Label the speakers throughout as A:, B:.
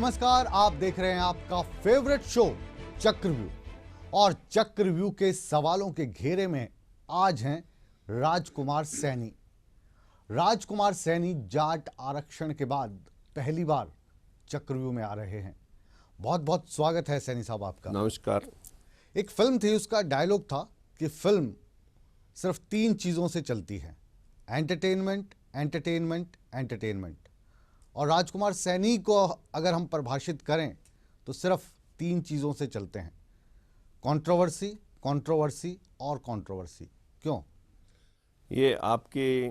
A: नमस्कार, आप देख रहे हैं आपका फेवरेट शो चक्रव्यूह। और चक्रव्यूह के सवालों के घेरे में आज हैं राजकुमार सैनी। राजकुमार सैनी जाट आरक्षण के बाद पहली बार चक्रव्यूह में आ रहे हैं। बहुत बहुत स्वागत है सैनी साहब आपका।
B: नमस्कार।
A: एक फिल्म थी, उसका डायलॉग था कि फिल्म सिर्फ 3 चीज़ों से चलती है, एंटरटेनमेंट, एंटरटेनमेंट, एंटरटेनमेंट। और राजकुमार सैनी को अगर हम परिभाषित करें तो सिर्फ 3 चीज़ों से चलते हैं, कंट्रोवर्सी, कंट्रोवर्सी और कंट्रोवर्सी। क्यों?
B: ये आपकी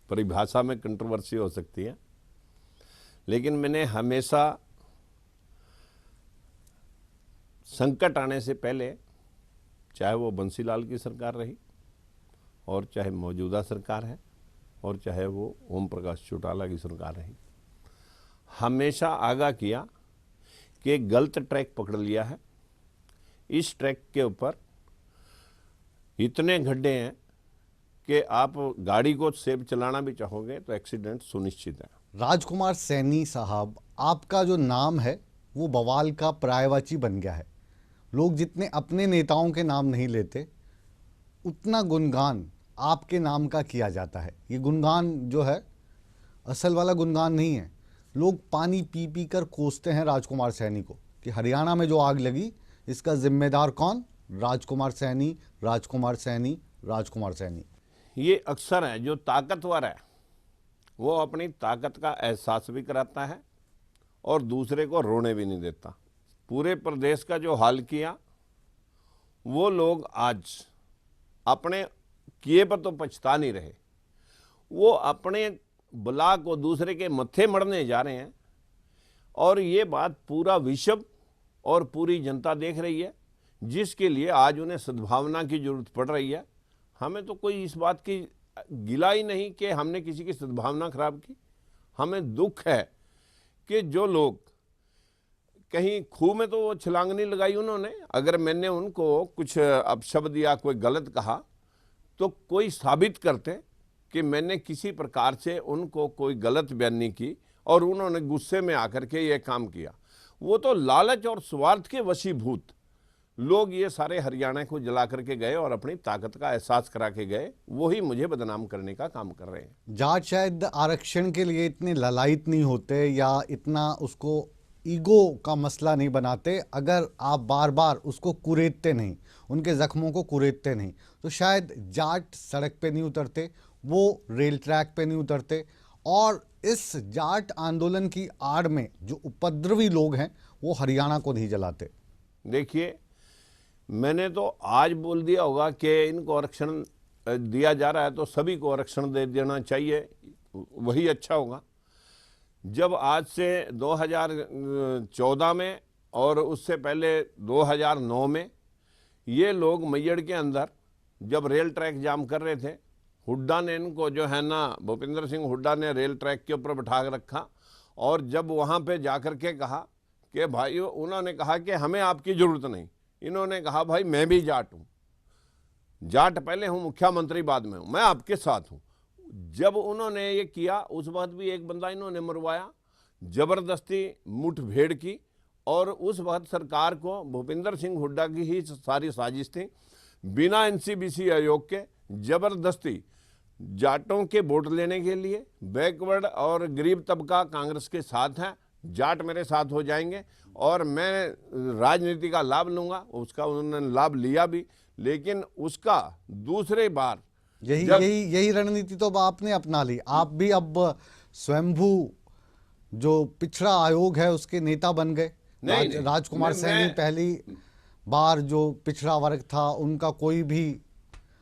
B: परिभाषा में कंट्रोवर्सी हो सकती है, लेकिन मैंने हमेशा संकट आने से पहले, चाहे वो बंसीलाल की सरकार रही और चाहे मौजूदा सरकार है और चाहे वो ओम प्रकाश चौटाला की सरकार रही, हमेशा आगाह किया कि गलत ट्रैक पकड़ लिया है। इस ट्रैक के ऊपर इतने गड्ढे हैं कि आप गाड़ी को सेफ चलाना भी चाहोगे तो एक्सीडेंट सुनिश्चित है।
A: राजकुमार सैनी साहब, आपका जो नाम है वो बवाल का पर्यायवाची बन गया है। लोग जितने अपने नेताओं के नाम नहीं लेते, उतना गुणगान आपके नाम का किया जाता है। ये गुणगान जो है असल वाला गुणगान नहीं है। लोग पानी पी पी कर कोसते हैं राजकुमार सैनी को कि हरियाणा में जो आग लगी इसका जिम्मेदार कौन? राजकुमार सैनी, राजकुमार सैनी, राजकुमार सैनी।
B: ये अक्सर है, जो ताकतवर है वो अपनी ताकत का एहसास भी कराता है और दूसरे को रोने भी नहीं देता। पूरे प्रदेश का जो हाल किया, वो लोग आज अपने किए पर तो पछता नहीं रहे, वो अपने बला को दूसरे के मत्थे मढ़ने जा रहे हैं। और ये बात पूरा विश्व और पूरी जनता देख रही है, जिसके लिए आज उन्हें सद्भावना की जरूरत पड़ रही है। हमें तो कोई इस बात की गिला ही नहीं कि हमने किसी की सद्भावना खराब की। हमें दुख है कि जो लोग कहीं खूह में तो वो छलांग नहीं लगाई उन्होंने, अगर मैंने उनको कुछ अपशब्द या कोई गलत कहा तो कोई साबित करते कि मैंने किसी प्रकार से उनको कोई गलत बयानी की और उन्होंने गुस्से में आकर के ये काम किया। वो तो लालच और स्वार्थ के वशीभूत लोग ये सारे हरियाणा को जला करके गए और अपनी ताकत का एहसास करा के गए, वही मुझे बदनाम करने का काम कर रहे हैं।
A: जाट शायद आरक्षण के लिए इतने ललायत नहीं होते या इतना उसको ईगो का मसला नहीं बनाते। अगर आप बार बार उसको कुरेदते नहीं, उनके जख्मों को कुरेदते नहीं, तो शायद जाट सड़क पे नहीं उतरते, वो रेल ट्रैक पे नहीं उतरते। और इस जाट आंदोलन की आड़ में जो उपद्रवी लोग हैं वो हरियाणा को नहीं जलाते।
B: देखिए, मैंने तो आज बोल दिया होगा कि इनको आरक्षण दिया जा रहा है तो सभी को आरक्षण दे देना चाहिए, वही अच्छा होगा। जब आज से 2014 में और उससे पहले 2009 में ये लोग मैयड़ के अंदर जब रेल ट्रैक जाम कर रहे थे, हुड्डा ने इनको जो है ना, भूपेंद्र सिंह हुड्डा ने रेल ट्रैक के ऊपर बिठा रखा और जब वहाँ पे जाकर के कहा कि भाई, उन्होंने कहा कि हमें आपकी ज़रूरत नहीं। इन्होंने कहा भाई मैं भी जाट हूँ, जाट पहले हूँ, मुख्यमंत्री बाद में हूँ, मैं आपके साथ हूँ। जब उन्होंने ये किया उस वक्त भी एक बंदा इन्होंने मरवाया, जबरदस्ती मुठभेड़ की। और उस वक्त सरकार को भूपेंद्र सिंह हुड्डा की ही सारी साजिश थी, बिना एनसीबीसी आयोग के जबरदस्ती जाटों के वोट लेने के लिए। बैकवर्ड और गरीब तबका कांग्रेस के साथ है, जाट मेरे साथ हो जाएंगे और मैं राजनीति का लाभ लूंगा। उसका उन्होंने लाभ लिया भी, लेकिन उसका दूसरे बार
A: यही रणनीति तो अब आपने अपना ली। आप भी अब स्वयंभू जो पिछड़ा आयोग है उसके नेता बन गए। राजकुमार सैनी पहली बार जो पिछड़ा वर्ग था उनका कोई भी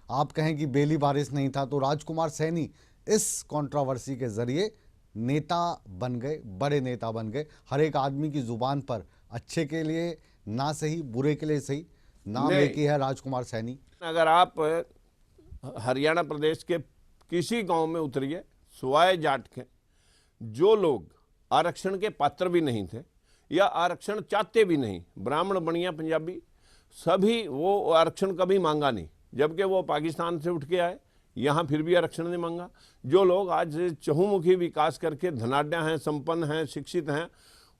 A: आप कहें कि बेली बारिश नहीं था, तो राजकुमार सैनी इस कंट्रोवर्सी के जरिए नेता बन गए, बड़े नेता बन गए। हर एक आदमी की जुबान पर अच्छे के लिए ना सही, बुरे के लिए सही, नाम एक ही है, राजकुमार सैनी।
B: अगर आप हरियाणा प्रदेश के किसी गांव में उतरिए, सिवाय जाट के, जो लोग आरक्षण के पात्र भी नहीं थे या आरक्षण चाहते भी नहीं, ब्राह्मण, बनिया, पंजाबी, सभी, वो आरक्षण कभी मांगा नहीं, जबकि वो पाकिस्तान से उठ के आए यहाँ फिर भी आरक्षण नहीं मांगा। जो लोग आज चहुमुखी विकास करके धनाढ्य हैं, संपन्न हैं, शिक्षित हैं,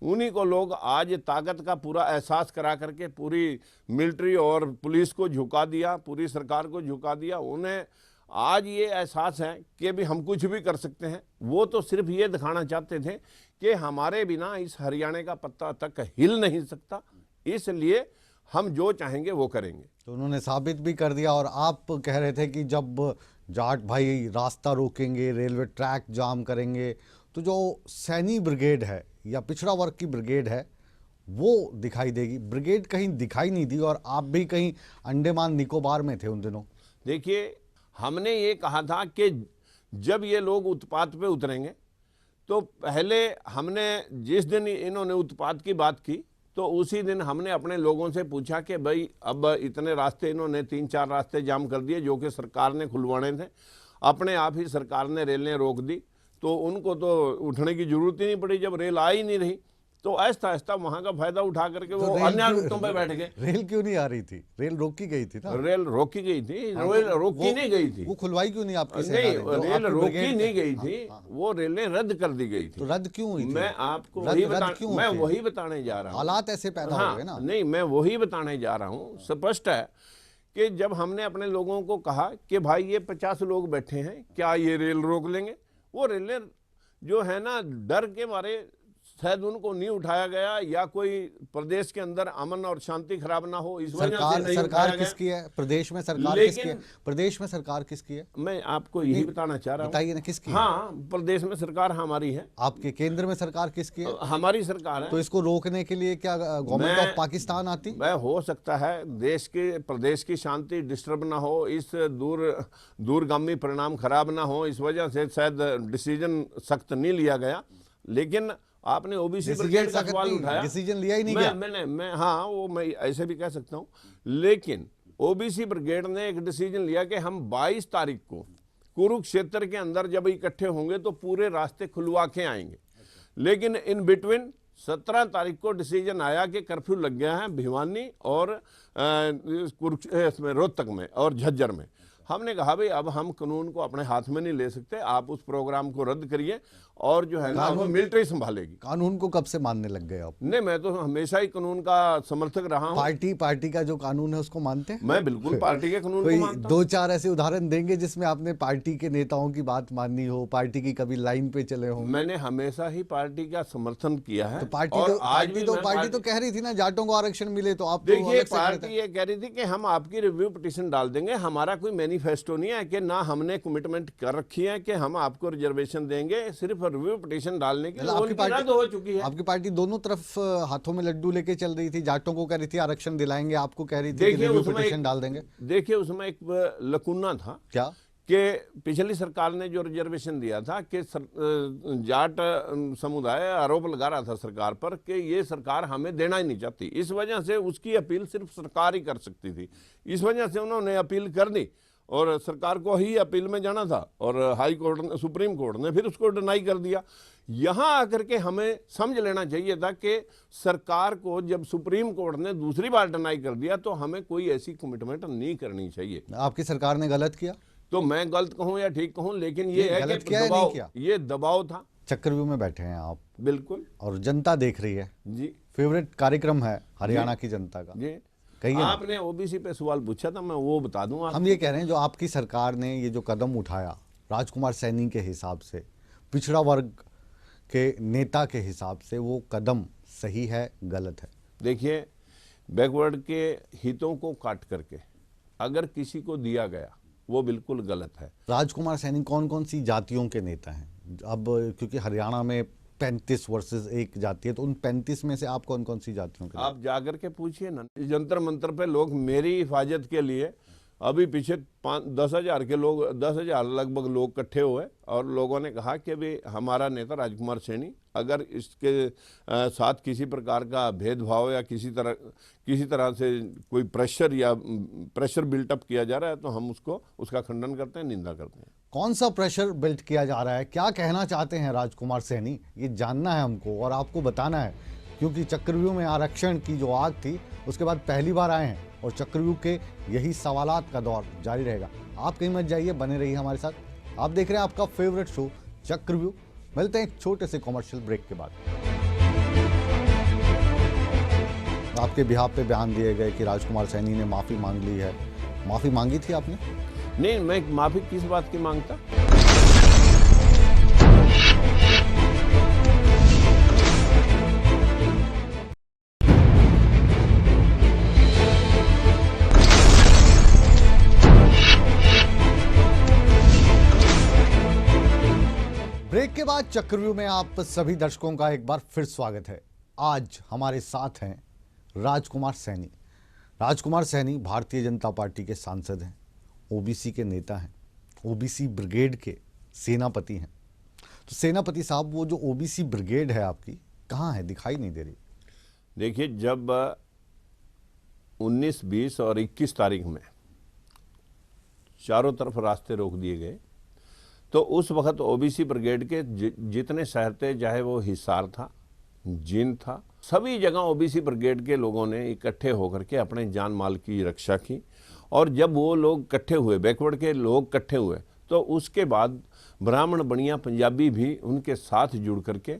B: उन्हीं को लोग आज ताकत का पूरा एहसास करा करके पूरी मिलिट्री और पुलिस को झुका दिया, पूरी सरकार को झुका दिया। उन्हें आज ये एहसास है कि भी हम कुछ भी कर सकते हैं। वो तो सिर्फ ये दिखाना चाहते थे कि हमारे बिना इस हरियाणा का पत्ता तक हिल नहीं सकता, इसलिए हम जो चाहेंगे वो करेंगे।
A: तो उन्होंने साबित भी कर दिया। और आप कह रहे थे कि जब जाट भाई रास्ता रोकेंगे, रेलवे ट्रैक जाम करेंगे, तो जो सैनी ब्रिगेड है या पिछड़ा वर्ग की ब्रिगेड है वो दिखाई देगी। ब्रिगेड कहीं दिखाई नहीं दी और आप भी कहीं अंडमान निकोबार में थे उन दिनों।
B: देखिए, हमने ये कहा था कि जब ये लोग उत्पात पे उतरेंगे तो पहले हमने जिस दिन इन्होंने उत्पात की बात की तो उसी दिन हमने अपने लोगों से पूछा कि भाई अब इतने रास्ते इन्होंने 3-4 रास्ते जाम कर दिए जो कि सरकार ने खुलवाने थे, अपने आप ही सरकार ने रेलें रोक दी, तो उनको तो उठने की जरूरत ही नहीं पड़ी। जब रेल आ ही नहीं रही तो आहिस्ता आहिस्ता वहां का फायदा उठा करके वो अन्य रूटों पे बैठ गए।
A: रेल क्यों नहीं आ रही थी? रेल रोकी गई थी ना।
B: रेल रोकी गई थी, रेल रोकी नहीं गई थी।
A: वो खुलवाई क्यों नहीं आपकी सेना
B: नहीं,
A: ने?
B: रेल रोकी नहीं गई थी, वो रेलें रद्द कर दी गई थी।
A: तो रद्द क्यों हुई थी?
B: मैं आपको वही बताने जा रहा हूँ।
A: हालात ऐसे पैदा हो गए ना।
B: नहीं, मैं वही बताने जा रहा हूँ। स्पष्ट है कि जब हमने अपने लोगों को कहा कि भाई ये 50 लोग बैठे हैं, क्या ये रेल रोक लेंगे? वो रेलें जो है ना, डर के मारे शायद उनको नहीं उठाया गया, या कोई प्रदेश के अंदर अमन और शांति खराब ना हो इस वजह से नहीं
A: सरकार किसकी है प्रदेश में? सरकार किसकी है प्रदेश में? सरकार किसकी है?
B: मैं आपको यही बताना चाह रहा हूँ।
A: बताइए ना किसकी है?
B: हाँ, प्रदेश में सरकार हमारी है।
A: आपके केंद्र में सरकार किसकी है?
B: हमारी सरकार है।
A: तो इसको रोकने के लिए क्या गवर्नमेंट ऑफ पाकिस्तान आती?
B: मैं हो सकता है देश के प्रदेश की शांति डिस्टर्ब ना हो, इस दूरगामी परिणाम खराब ना हो, इस वजह से शायद डिसीजन सख्त नहीं लिया गया। लेकिन आपने ओबीसी ब्रिगेड का सवाल उठाया,
A: डिसीजन लिया ही नहीं गया।
B: मैं ऐसे भी कह सकता हूं, लेकिन ओबीसी ब्रिगेड ने एक डिसीजन लिया कि हम 22 तारीख को कुरुक्षेत्र के अंदर जब इकट्ठे होंगे तो पूरे रास्ते खुलवा के आएंगे। लेकिन इन बिटवीन 17 तारीख को डिसीजन आया कि कर्फ्यू लग गया है भिवानी और रोहतक में और झज्जर में। हमने कहा भाई अब हम कानून को अपने हाथ में नहीं ले सकते, आप उस प्रोग्राम को रद्द करिए और जो है ना वो मिलिट्री संभालेगी।
A: कानून को कब से मानने लग गए आप?
B: नहीं, मैं तो हमेशा ही कानून का समर्थक रहा हूं।
A: पार्टी का जो कानून है उसको मानते हैं?
B: मैं बिल्कुल पार्टी के कानून को मानता हूं।
A: 2-4 ऐसे उदाहरण देंगे जिसमें आपने पार्टी के नेताओं की बात माननी हो, पार्टी की कभी लाइन पे चले हो?
B: मैंने हमेशा ही पार्टी का समर्थन किया है।
A: तो पार्टी तो कह रही थी ना जाटों को आरक्षण मिले, तो आप
B: देखिए पार्टी ये कह रही थी कि हम आपकी रिव्यू पिटीशन डाल देंगे। हमारा कोई मैनिफेस्टो नहीं है कि ना हमने कमिटमेंट कर रखी है कि हम आपको रिजर्वेशन देंगे, सिर्फ रिव्यू पिटीशन डालने की रद्द हो चुकी है।
A: आपकी पार्टी दोनों तरफ हाथों में लड्डू लेके चल रही थी, जाटों को कह रही थी आरक्षण दिलाएंगे, आपको कह रही थी रिव्यू पिटीशन डाल देंगे।
B: देखिए उसमें एक लकुन्ना था
A: क्या
B: कि पिछली सरकार ने जो रिजर्वेशन दिया था कि जाट समुदाय आरोप लगा रहा था सरकार पर कि ये सरकार हमें देना ही नहीं चाहती, इस वजह से उसकी अपील सिर्फ सरकार ही कर सकती थी। इस वजह से उन्होंने अपील कर दी और सरकार को ही अपील में जाना था और हाई कोर्ट सुप्रीम कोर्ट ने फिर उसको डिनाई कर दिया। यहाँ आकर के हमें समझ लेना चाहिए था कि सरकार को जब सुप्रीम कोर्ट ने दूसरी बार डिनाई कर दिया तो हमें कोई ऐसी कमिटमेंट नहीं करनी चाहिए।
A: आपकी सरकार ने गलत किया?
B: तो मैं गलत कहूं या ठीक कहूं, लेकिन ये है कि ये दबाव था।
A: चक्रव्यूह में बैठे हैं आप,
B: बिल्कुल,
A: और जनता देख रही है
B: जी।
A: फेवरेट कार्यक्रम है हरियाणा की जनता का
B: जी।
A: कहिए।
B: आपने ओबीसी पे सवाल पूछा था, मैं वो बता दूं।
A: हम ये कह रहे हैं जो आपकी सरकार ने ये जो कदम उठाया राजकुमार सैनी के हिसाब से, पिछड़ा वर्ग के नेता के हिसाब से, वो कदम सही है गलत है?
B: देखिए, बैकवर्ड के हितों को काट करके अगर किसी को दिया गया वो बिल्कुल गलत है।
A: राजकुमार सैनी कौन कौन सी जातियों के नेता हैं? अब क्योंकि हरियाणा में 35 वर्सेस 1 जाति है, तो उन 35 में से आप कौन कौन सी जातियों के?
B: आप जाकर के पूछिए ना, जंतर मंतर पे लोग मेरी हिफाजत के लिए अभी पीछे 10,000 के लोग, 10,000 लगभग लोग इकट्ठे हुए और लोगों ने कहा कि भी हमारा नेता राजकुमार सैनी अगर इसके साथ किसी प्रकार का भेदभाव या किसी तरह से कोई प्रेशर बिल्टअप किया जा रहा है तो हम उसका खंडन करते हैं, निंदा करते हैं।
A: कौन सा प्रेशर बिल्ट किया जा रहा है? क्या कहना चाहते हैं राजकुमार सैनी? ये जानना है हमको और आपको बताना है, क्योंकि चक्रव्यूह में आरक्षण की जो आग थी उसके बाद पहली बार आए हैं और चक्रव्यूह के यही सवालात का दौर जारी रहेगा। आप कहीं मत जाइए, बने रहिए हमारे साथ। आप देख रहे हैं आपका फेवरेट शो चक्रव्यूह। मिलते हैं एक छोटे से कमर्शियल ब्रेक के बाद। आपके बिहाफ पे बयान दिए गए कि राजकुमार सैनी ने माफ़ी मांग ली है। माफ़ी मांगी थी आपने?
B: नहीं, मैं माफ़ी किस बात की मांगता?
A: ब्रेक के बाद चक्रव्यूह में आप सभी दर्शकों का एक बार फिर स्वागत है। आज हमारे साथ हैं राजकुमार सैनी। राजकुमार सैनी भारतीय जनता पार्टी के सांसद हैं, ओबीसी के नेता हैं, ओबीसी ब्रिगेड के सेनापति हैं। तो सेनापति साहब, वो जो ओबीसी ब्रिगेड है आपकी, कहाँ है? दिखाई नहीं दे रही।
B: देखिए, जब 19, 20 और 21 तारीख में चारों तरफ रास्ते रोक दिए गए, तो उस वक्त ओबीसी ब्रिगेड के जितने शहर थे, चाहे वो हिसार था, जींद था, सभी जगह ओबीसी ब्रिगेड के लोगों ने इकट्ठे होकर के अपने जान माल की रक्षा की। और जब वो लोग इकट्ठे हुए, बैकवर्ड के लोग इकट्ठे हुए, तो उसके बाद ब्राह्मण, बनिया, पंजाबी भी उनके साथ जुड़ करके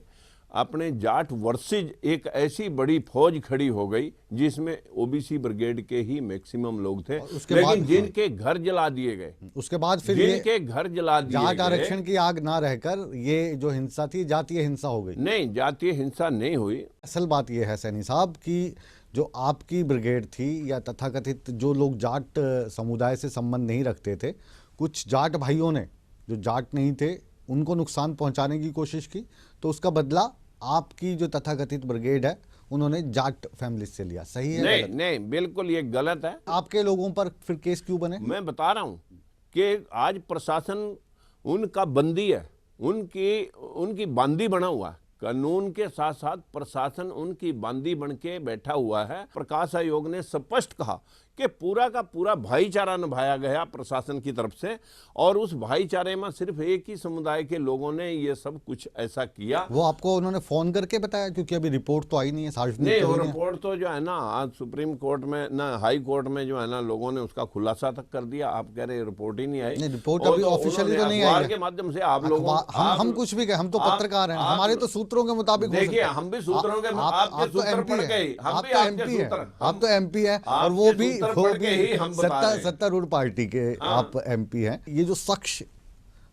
B: अपने जाट वर्सेज एक ऐसी बड़ी फौज खड़ी हो गई जिसमें ओबीसी ब्रिगेड के ही मैक्सिमम लोग थे, लेकिन जिनके घर जला दिए गए।
A: उसके बाद फिर
B: जिनके घर जला दिए
A: जाट
B: गए,
A: आरक्षण की आग ना रहकर ये जो हिंसा थी जातीय हिंसा हो गई।
B: नहीं, जातीय हिंसा नहीं हुई।
A: असल बात यह है सैनी साहब कि जो आपकी ब्रिगेड थी, या तथाकथित जो लोग जाट समुदाय से संबंध नहीं रखते थे, कुछ जाट भाइयों ने जो जाट नहीं थे उनको नुकसान पहुंचाने की कोशिश की, तो उसका बदला आपकी जो तथाकथित ब्रिगेड है उन्होंने जाट फैमिली से लिया। सही है?
B: नहीं,
A: गलत?
B: नहीं, बिल्कुल ये गलत है।
A: आपके लोगों पर फिर केस क्यों बने?
B: मैं बता रहा हूं कि आज प्रशासन उनका बंदी है, उनकी बांदी बना हुआ है। कानून के साथ साथ प्रशासन उनकी बांदी बन के बैठा हुआ है। प्रकाश आयोग ने स्पष्ट कहा कि पूरा का पूरा भाईचारा निभाया गया प्रशासन की तरफ से, और उस भाईचारे में सिर्फ एक ही समुदाय के लोगों ने ये सब कुछ ऐसा किया।
A: वो आपको उन्होंने फोन करके बताया? क्योंकि अभी रिपोर्ट तो आई नहीं है, सार्वजनिक
B: नहीं,
A: तो
B: वो
A: हुई नहीं है।
B: रिपोर्ट तो जो है ना, आज सुप्रीम कोर्ट में ना, हाई कोर्ट में जो है ना, लोगों ने उसका खुलासा तक कर दिया। आप कह रहे रिपोर्ट ही नहीं आई।
A: नहीं, रिपोर्ट
B: और
A: अभी
B: तो
A: ऑफिशियली
B: उन्होंने
A: तो नहीं
B: अखबार
A: आई है।
B: के माध्यम से आप लोगों,
A: हम कुछ भी कहें, हम तो पत्रकार हैं, हमारे तो सूत्रों के मुताबिक हो सकता
B: देखिए,
A: है।
B: हम भी सूत्रों के,
A: आप
B: आपके
A: तो
B: सूत्र
A: एमपी
B: पढ़ के
A: है,
B: ही, हम
A: आप
B: भी
A: तो
B: आपके
A: एमपी है,
B: सूत्र,
A: आप तो एमपी है, और वो भी
B: हम बता रहे हैं।
A: सत्तारूढ़ पार्टी के आप एमपी हैं। ये जो शख्स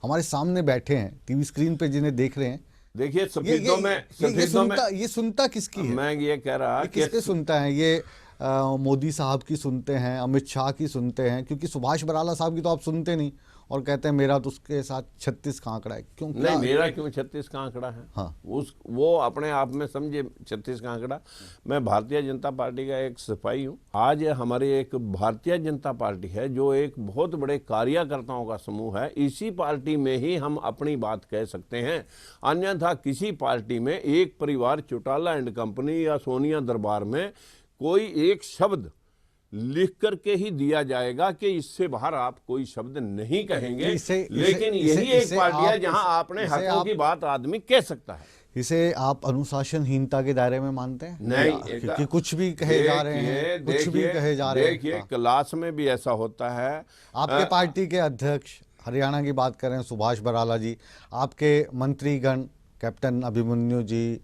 A: हमारे सामने बैठे हैं टीवी स्क्रीन पे, जिन्हें देख रहे हैं,
B: देखिए, सफेदों में
A: ये सुनता किसकी है?
B: मैं ये कह रहा कि
A: किसके सुनता है ये? मोदी साहब की सुनते हैं, अमित शाह की सुनते हैं, क्योंकि सुभाष बराला साहब की तो आप सुनते नहीं, और कहते हैं मेरा तो उसके साथ 36 का आंकड़ा है। क्यों?
B: नहीं, मेरा क्यों 36 का आंकड़ा है?
A: हाँ,
B: वो अपने आप में समझे 36 का आंकड़ा। मैं भारतीय जनता पार्टी का एक सिपाही हूँ। आज हमारी एक भारतीय जनता पार्टी है जो एक बहुत बड़े कार्यकर्ताओं का समूह है। इसी पार्टी में ही हम अपनी बात कह सकते हैं, अन्यथा किसी पार्टी में एक परिवार, चौटाला एंड कंपनी या सोनिया दरबार में कोई एक शब्द लिख करके ही दिया जाएगा कि इससे बाहर आप कोई शब्द नहीं कहेंगे। लेकिन यही एक पार्टी है जहां आपने हकों की बात आदमी कह सकता है।
A: इसे आप अनुशासनहीनता के दायरे में मानते हैं?
B: नहीं,
A: क्योंकि कुछ भी कहे जा रहे हैं, कुछ भी कहे जा रहे हैं।
B: देखिए, क्लास में भी ऐसा होता है।
A: आपके पार्टी के अध्यक्ष, हरियाणा की बात करें, सुभाष बराला जी, आपके मंत्रीगण कैप्टन अभिमन्यु जी,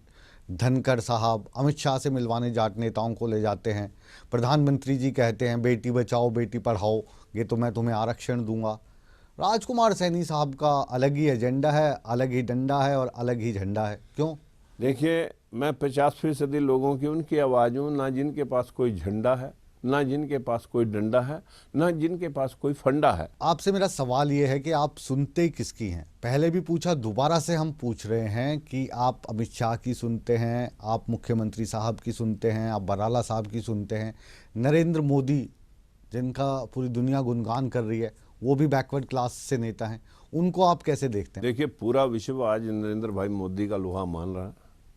A: धनखड़ साहब अमित शाह से मिलवाने जाट नेताओं को ले जाते हैं। प्रधानमंत्री जी कहते हैं बेटी बचाओ बेटी पढ़ाओ, ये तो मैं तुम्हें आरक्षण दूंगा। राजकुमार सैनी साहब का अलग ही एजेंडा है, अलग ही डंडा है और अलग ही झंडा है। क्यों?
B: देखिए, मैं 50% लोगों की उनकी आवाज़ हूँ, ना जिनके पास कोई झंडा है, ना जिनके पास कोई डंडा है, ना जिनके पास कोई फंडा है।
A: आपसे मेरा सवाल ये है कि आप सुनते किसकी हैं? पहले भी पूछा, दोबारा से हम पूछ रहे हैं कि आप अमित शाह की सुनते हैं, आप मुख्यमंत्री साहब की सुनते हैं, आप बराला साहब की सुनते हैं, नरेंद्र मोदी जिनका पूरी दुनिया गुणगान कर रही है, वो भी बैकवर्ड क्लास से नेता हैं, उनको आप कैसे देखते हैं?
B: देखिए, पूरा विश्व आज नरेंद्र भाई मोदी का लोहा मान रहा है।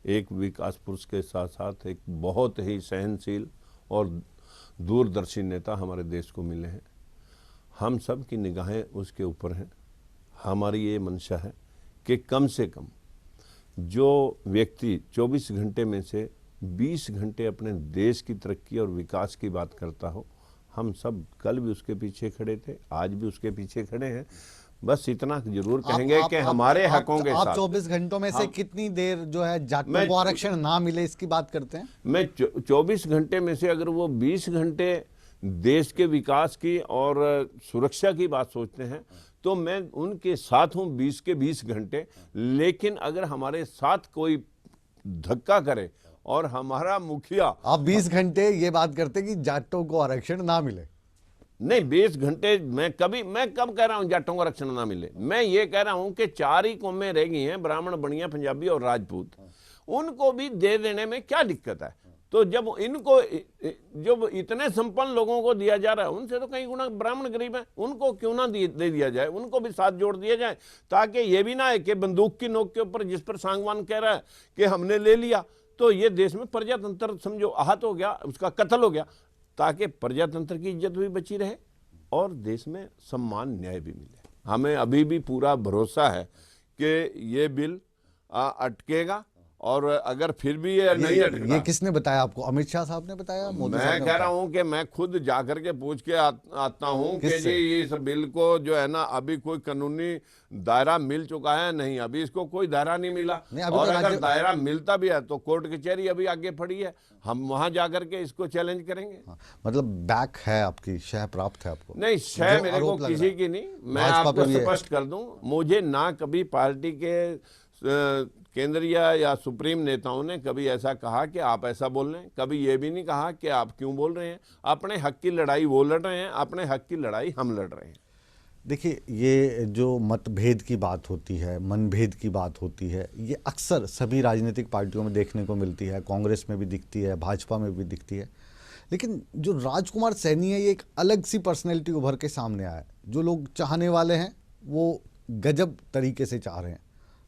B: एक विकास पुरुष के साथ साथ एक बहुत ही सहनशील और दूरदर्शी नेता हमारे देश को मिले हैं। हम सब की निगाहें उसके ऊपर हैं। हमारी ये मंशा है कि कम से कम जो व्यक्ति 24 घंटे में से 20 घंटे अपने देश की तरक्की और विकास की बात करता हो, हम सब कल भी उसके पीछे खड़े थे, आज भी उसके पीछे खड़े हैं। बस इतना जरूर कहेंगे कि हमारे हकों के
A: आप
B: साथ
A: 24 घंटों में से कितनी देर जो है जाटों को आरक्षण ना मिले इसकी बात करते हैं?
B: मैं 24 घंटे में से अगर वो 20 घंटे देश के विकास की और सुरक्षा की बात सोचते हैं तो मैं उनके साथ हूं 20 के 20 घंटे। लेकिन अगर हमारे साथ कोई धक्का करे और हमारा मुखिया,
A: आप 20 घंटे ये बात करते हैं कि जाटों को आरक्षण ना मिले।
B: नहीं 20 घंटे मैं कब कह रहा हूं जाटों को आरक्षण ना मिले। मैं ये कह रहा हूं कि 4 ही कौमें रह गई हैं, ब्राह्मण, बनिया, पंजाबी और राजपूत, उनको भी दे देने में क्या दिक्कत है? तो जब इनको जब इतने संपन्न लोगों को दिया जा रहा है, उनसे तो कई गुना ब्राह्मण गरीब है, उनको क्यों ना दे दिया जाए, उनको भी साथ जोड़ दिया जाए, ताकि ये भी ना है कि बंदूक की नोक के ऊपर जिस पर सांगवान कह रहा है कि हमने ले लिया तो ये देश में प्रजातंत्र समझो आहत हो गया, उसका कत्ल हो गया, ताकि प्रजातंत्र की इज्जत भी बची रहे और देश में सम्मान न्याय भी मिले। हमें अभी भी पूरा भरोसा है कि ये बिल अटकेगा और अगर फिर भी ये नहीं अटका।
A: ये किसने बताया आपको? अमित शाह साहब ने बताया? मोदी साहब
B: मैं
A: ने
B: कह रहा
A: बताया?
B: हूं कि मैं खुद जाकर के पूछ के आता हूं कि जी इस बिल को जो है ना अभी कोई कानूनी दायरा मिल चुका है नहीं, अभी इसको कोई दायरा नहीं मिला। और अगर दायरा मिलता भी है तो कोर्ट कचहरी अभी आगे पड़ी है, हम वहां जाकर के इसको चैलेंज करेंगे।
A: मतलब बैक है आपकी, शह प्राप्त है आपको?
B: नहीं, शह मेरे को किसी की नहीं। मैं आपको स्पष्ट कर दूं, मुझे ना कभी पार्टी के केंद्रीय या सुप्रीम नेताओं ने कभी ऐसा कहा कि आप ऐसा बोल रहे हैं, कभी ये भी नहीं कहा कि आप क्यों बोल रहे हैं। अपने हक की लड़ाई वो लड़ रहे हैं, अपने हक की लड़ाई हम लड़ रहे हैं।
A: देखिए, ये जो मतभेद की बात होती है, मनभेद की बात होती है, ये अक्सर सभी राजनीतिक पार्टियों में देखने को मिलती है, कांग्रेस में भी दिखती है, भाजपा में भी दिखती है। लेकिन जो राजकुमार सैनी है, ये एक अलग सी पर्सनैलिटी उभर के सामने आया है। जो लोग चाहने वाले हैं वो गजब तरीके से चाह रहे हैं,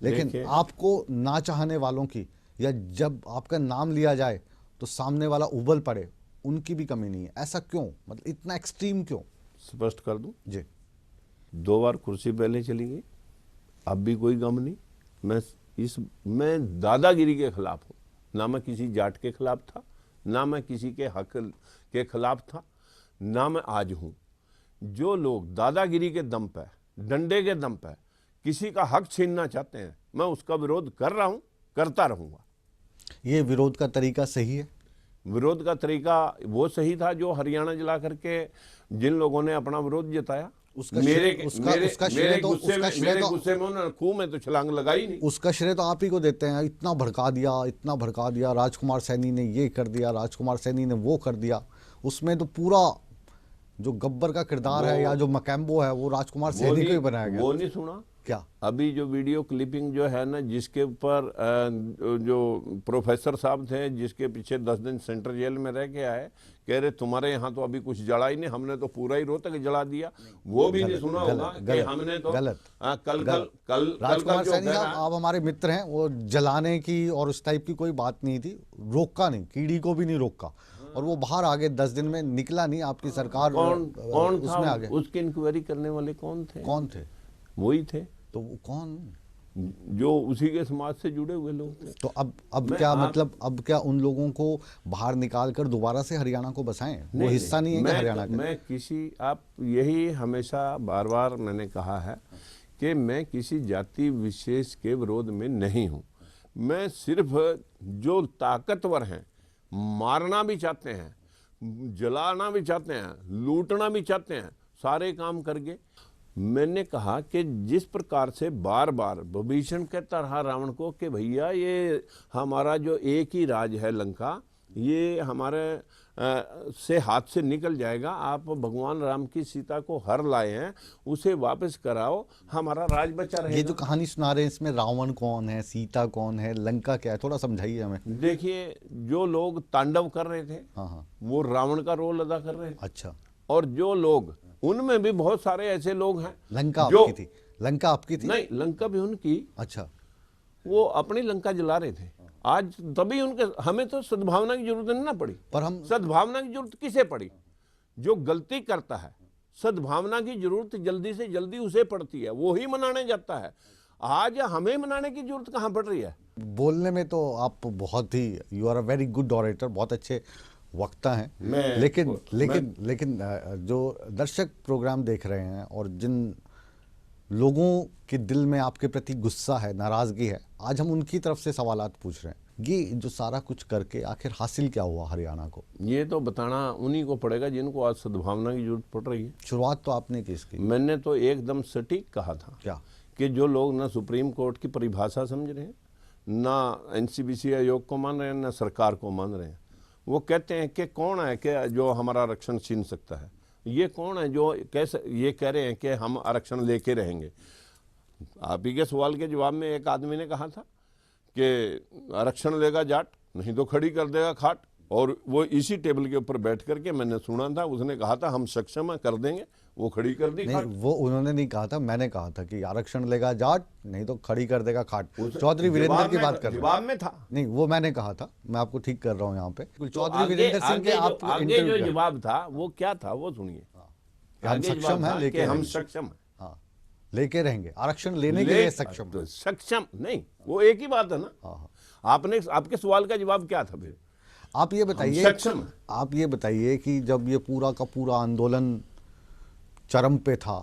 A: लेकिन आपको ना चाहने वालों की या जब आपका नाम लिया जाए तो सामने वाला उबल पड़े, उनकी भी कमी नहीं है। ऐसा क्यों? मतलब इतना एक्सट्रीम क्यों?
B: स्पष्ट कर दूं
A: जी,
B: 2 बार कुर्सी पहले चली गई, अब भी कोई गम नहीं। मैं दादागिरी के खिलाफ हूं, ना मैं किसी जाट के खिलाफ था, ना मैं किसी के हक के खिलाफ था, ना मैं आज हूं। जो लोग दादागिरी के दम पे, डंडे के दम पे किसी का हक छीनना चाहते हैं, मैं उसका विरोध कर रहा हूं, करता रहूंगा।
A: ये विरोध का तरीका सही है?
B: विरोध का तरीका वो सही था जो हरियाणा जिला करके जिन लोगों ने अपना विरोध जताया। मेरे गुस्से में उन्होंने खूह में तो छलांग लगाई नहीं।
A: उसका श्रेय तो आप ही को देते हैं। इतना भड़का दिया, इतना भड़का दिया, राजकुमार सैनी ने ये कर दिया, राजकुमार सैनी ने वो कर दिया। उसमें तो पूरा जो गब्बर का किरदार है या जो मकैम्बो है वो राजकुमार सैनी को ही बनाया गया।
B: वो नहीं सुना
A: क्या?
B: अभी जो वीडियो क्लिपिंग जो है ना, जिसके ऊपर जो प्रोफेसर साहब थे, जिसके पीछे 10 दिन सेंट्रल जेल में रह के आए, कह रहे तुम्हारे यहाँ तो अभी कुछ जला ही नहीं, हमने तो पूरा ही रोहतक जला दिया। वो भी नहीं सुना होगा कि हमने तो
A: गलत।
B: कल
A: राजकुमार सैनी साहब आप हमारे मित्र हैं, वो जलाने की और उस टाइप की कोई बात नहीं थी। रोका नहीं, कीड़ी को भी नहीं रोका, और वो बाहर आ गए 10 दिन में, निकला नहीं। आपकी सरकार
B: कौन
A: उसमें
B: था?
A: आ गए।
B: उसकी इंक्वायरी करने वाले कौन थे? वही थे।
A: तो वो कौन?
B: जो उसी के समाज से जुड़े हुए लोग थे।
A: तो अब क्या मतलब, अब क्या उन लोगों को बाहर निकाल कर दोबारा से हरियाणा को बसाएं? वो हिस्सा नहीं है क्या हरियाणा का?
B: मैं किसी, आप यही हमेशा बार बार मैंने कहा है कि मैं किसी जाति विशेष के विरोध में नहीं हूं। मैं सिर्फ जो ताकतवर हैं, मारना भी चाहते हैं, जलाना भी चाहते हैं, लूटना भी चाहते हैं, सारे काम करके। मैंने कहा कि जिस प्रकार से बार बार विभीषण कहता रहा रावण को कि भैया ये हमारा जो एक ही राज है लंका, ये हमारे से हाथ से निकल जाएगा, आप भगवान राम की सीता को हर लाए हैं, उसे वापस कराओ, हमारा राज बचा रहेगा।
A: ये जो कहानी सुना रहे हैं, इसमें रावण कौन है, सीता कौन है, लंका क्या है, थोड़ा समझाइए हमें।
B: देखिए, जो लोग तांडव कर रहे थे,
A: हाँ,
B: वो रावण का रोल अदा कर रहे थे।
A: अच्छा।
B: और जो लोग, उनमें भी बहुत सारे ऐसे लोग हैं।
A: लंका आपकी थी? लंका आपकी थी?
B: नहीं, लंका भी उनकी।
A: अच्छा।
B: वो अपनी लंका जला रहे थे। आज तभी उनके, हमें तो सद्भावना की जरूरत नहीं ना पड़ी।
A: पर हम
B: सद्भावना की जरूरत किसे पड़ी? जो गलती करता है। सद्भावना की जरूरत जल्दी से जल्दी उसे पड़ती है, वो ही मनाने जाता है। आज हमें मनाने की जरूरत कहां पड़ रही है?
A: बोलने में तो आप बहुत ही, you are a very good orator, बहुत अच्छे वक्ता हैं,
B: मैं-
A: लेकिन जो दर्शक प्रोग्राम देख रहे हैं और जिन लोगों के दिल में आपके प्रति गुस्सा है, नाराजगी है, आज हम उनकी तरफ से सवालात पूछ रहे हैं। ये जो सारा कुछ करके आखिर हासिल क्या हुआ हरियाणा को?
B: ये तो बताना उन्हीं को पड़ेगा जिनको आज सद्भावना की जरूरत पड़ रही है।
A: शुरुआत तो आपने की इसकी।
B: मैंने तो एकदम सटीक कहा था
A: क्या
B: कि जो लोग ना सुप्रीम कोर्ट की परिभाषा समझ रहे हैं, ना एनसीबीसी आयोग को मान रहे हैं, ना सरकार को मान रहे हैं, वो कहते हैं कि कौन है कि जो हमारा आरक्षण छीन सकता है, ये कौन है जो कैसे ये कह रहे हैं कि हम आरक्षण लेके रहेंगे। आप ही के सवाल के जवाब में एक आदमी ने कहा था कि आरक्षण लेगा जाट, नहीं तो खड़ी कर देगा खाट, और वो इसी टेबल के ऊपर बैठ करके मैंने सुना था, उसने कहा था हम सक्षम है, कर देंगे, वो खड़ी कर दी
A: नहीं,
B: खाट।
A: वो उन्होंने नहीं कहा था, मैंने कहा था कि आरक्षण लेगा जाट, नहीं तो खड़ी कर देगा खाट। चौधरी वीरेंद्र की बात कर रहे
B: जवाब में था।
A: नहीं, वो मैंने कहा था, मैं आपको ठीक कर रहा हूँ यहाँ पे। चौधरी
B: आगे-
A: वीरेंद्र सिंह के
B: आगे
A: आप
B: जो- आगे जो जवाब था वो क्या था वो सुनिए।
A: हम
B: आगे
A: सक्षम
B: जवाब
A: हैं,
B: था
A: लेके
B: कि हम
A: रहेंगे।
B: सक्षम हैं,
A: हाँ, लेके रहेंगे, आरक्षण लेने के लिए सक्षम।
B: तो सक्षम नहीं, वो एक ही बात है ना।
A: हाँ।
B: आपने आपके सवाल का जवाब क्या था फिर?
A: आप ये बताइए,
B: सक्षम हैं।
A: आप ये बताइए कि जब ये पूरा का पूरा आंदोलन चरम पे था,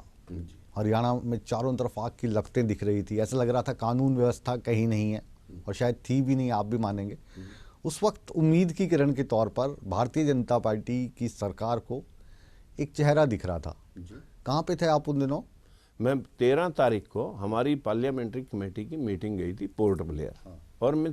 A: हरियाणा में चारों तरफ आग की लपटें दिख रही थी, ऐसा लग रहा था कानून व्यवस्था कहीं नहीं है, और शायद थी भी नहीं, आप भी मानेंगे। उस वक्त उम्मीद की किरण के तौर पर भारतीय जनता पार्टी की सरकार को एक चेहरा दिख रहा था। कहाँ पे थे आप उन दिनों?
B: मैं 13 तारीख को हमारी पार्लियामेंट्री कमेटी की मीटिंग गई थी पोर्ट ब्लेयर, और मैं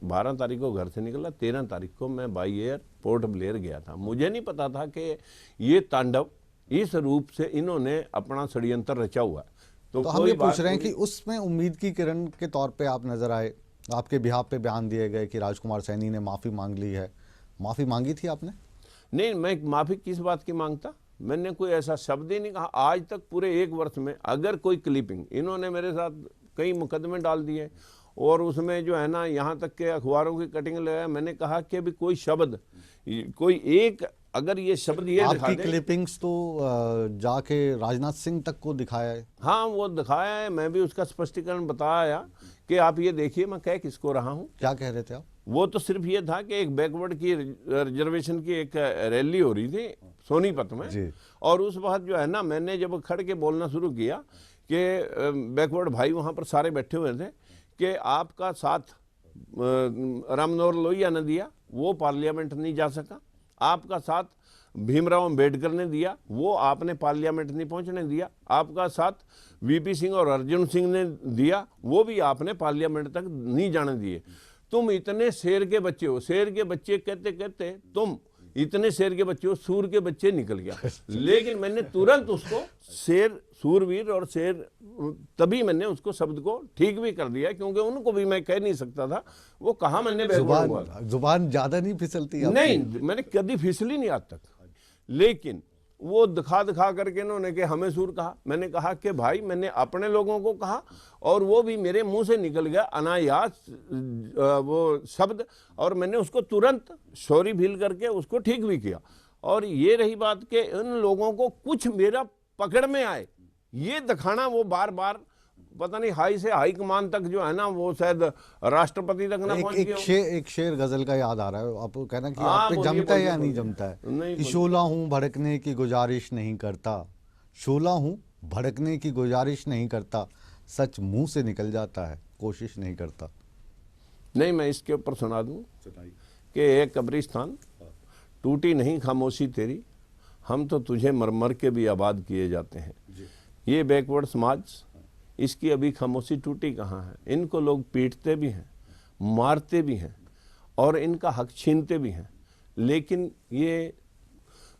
B: 12 तारीख को घर से निकला, 13 तारीख को मैं बाई एयर पोर्ट ब्लेयर गया था। मुझे नहीं पता था कि ये तांडव इस रूप से इन्होंने अपना षड्यंत्र रचा हुआ है।
A: तो हम ये पूछ रहे हैं कि उसमें उम्मीद की किरण के तौर पे आप नजर आए, आपके बिहाफ पे बयान दिए गए कि राजकुमार सैनी ने माफ़ी मांग ली है। माफ़ी मांगी थी आपने?
B: नहीं, मैं माफ़ी किस बात की मांगता, मैंने कोई ऐसा शब्द ही नहीं कहा। आज तक पूरे 1 वर्ष में अगर कोई क्लिपिंग, इन्होंने मेरे साथ कई मुकदमे डाल दिए, और उसमें जो है ना यहाँ तक के अखबारों की कटिंग लगाया। मैंने कहा कि अभी कोई शब्द, कोई एक अगर ये शब्द ये दिखा
A: आपकी
B: दे।
A: क्लिपिंग्स तो जाके राजनाथ सिंह तक को दिखाया है।
B: हाँ, वो दिखाया है, मैं भी उसका स्पष्टीकरण बताया कि आप ये देखिए मैं कह किसको रहा हूँ।
A: क्या कह रहे थे आप?
B: वो तो सिर्फ ये था कि एक बैकवर्ड की रिजर्वेशन की एक रैली हो रही थी सोनीपत में
A: जी।
B: और उस वक्त जो है ना मैंने जब खड़ के बोलना शुरू किया कि बैकवर्ड भाई वहाँ पर सारे बैठे हुए थे कि आपका साथ राम मनोहर लोहिया ने दिया, वो पार्लियामेंट नहीं जा सका, आपका साथ भीमराव अंबेडकर ने दिया, वो आपने पार्लियामेंट नहीं पहुंचने दिया, आपका साथ वीपी सिंह और अर्जुन सिंह ने दिया, वो भी आपने पार्लियामेंट तक नहीं जाने दिए। तुम इतने शेर के बच्चे हो, शेर के बच्चे कहते कहते तुम इतने शेर के बच्चे हो, सूर के बच्चे निकल गया। लेकिन मैंने तुरंत उसको शेर, सूरवीर और शेर, तभी मैंने उसको शब्द को ठीक भी कर दिया, क्योंकि उनको भी मैं कह नहीं सकता था वो कहा मैंने
A: जुबान ज्यादा नहीं फिसलती आपकी?
B: नहीं, मैंने कभी फिसली नहीं आज तक। लेकिन वो दिखा दिखा करके इन्होंने कि हमें सूर कहा। मैंने कहा कि भाई मैंने अपने लोगों को कहा और वो भी मेरे मुंह से निकल गया अनायास वो शब्द, और मैंने उसको तुरंत सॉरी फील करके उसको ठीक भी किया। और ये रही बात कि इन लोगों को कुछ मेरा पकड़ में आए ये दिखाना, वो बार बार पता नहीं हाई से हाई कमान तक जो है ना वो शायद राष्ट्रपति तक ना पहुंच गया।
A: एक शेर गजल का याद आ रहा है आपको, कहना कि
B: हाँ,
A: आप पे
B: बोलिए,
A: जमता है या
B: बोलिए,
A: नहीं जमता है?
B: नहीं,
A: कि शोला हूँ भड़कने की गुजारिश नहीं करता, शोला हूँ भड़कने की गुजारिश नहीं करता, सच मुंह से निकल जाता है कोशिश नहीं करता।
B: नहीं, मैं इसके ऊपर सुना दूं कि एक कब्रिस्तान टूटी नहीं खामोशी तेरी, हम तो तुझे मर के भी आबाद किए जाते हैं। ये बैकवर्ड समाज, इसकी अभी खामोशी टूटी कहाँ है? इनको लोग पीटते भी हैं, मारते भी हैं और इनका हक छीनते भी हैं, लेकिन ये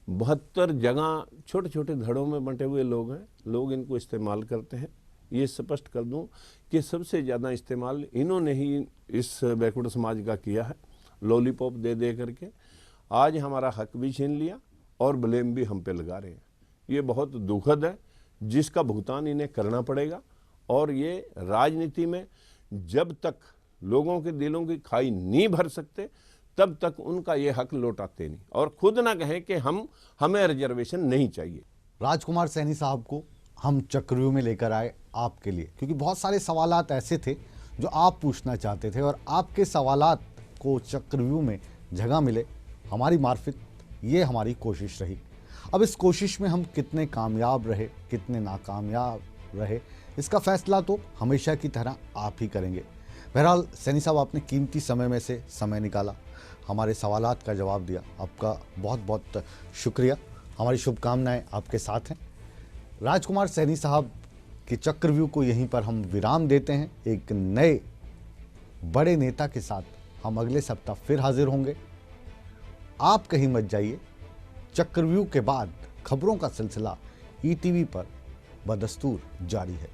B: 72 जगह छोटे छोटे धड़ों में बंटे हुए लोग हैं, लोग इनको इस्तेमाल करते हैं। ये स्पष्ट कर दूं कि सबसे ज़्यादा इस्तेमाल इन्होंने ही इस बैकवर्ड समाज का किया है, लॉलीपॉप दे दे करके। आज हमारा हक भी छीन लिया और ब्लेम भी हम पे लगा रहे हैं। ये बहुत दुखद है, जिसका भुगतान इन्हें करना पड़ेगा। और ये राजनीति में जब तक लोगों के दिलों की खाई नहीं भर सकते तब तक उनका ये हक लौटाते नहीं, और खुद ना कहें कि हमें रिजर्वेशन नहीं चाहिए।
A: राजकुमार सैनी साहब को हम चक्रव्यूह में लेकर आए आपके लिए, क्योंकि बहुत सारे सवालात ऐसे थे जो आप पूछना चाहते थे और आपके सवालात को चक्रव्यूह में जगह मिले, हमारी मार्फत ये हमारी कोशिश रही। अब इस कोशिश में हम कितने कामयाब रहे, कितने नाकामयाब रहे, इसका फैसला तो हमेशा की तरह आप ही करेंगे। बहरहाल सैनी साहब, आपने कीमती समय में से समय निकाला, हमारे सवालात का जवाब दिया, आपका बहुत बहुत शुक्रिया। हमारी शुभकामनाएं आपके साथ हैं। राजकुमार सैनी साहब के चक्रव्यूह को यहीं पर हम विराम देते हैं। एक नए बड़े नेता के साथ हम अगले सप्ताह फिर हाजिर होंगे। आप कहीं मत जाइए। चक्रव्यूह के बाद खबरों का सिलसिला ईटीवी पर बदस्तूर जारी है।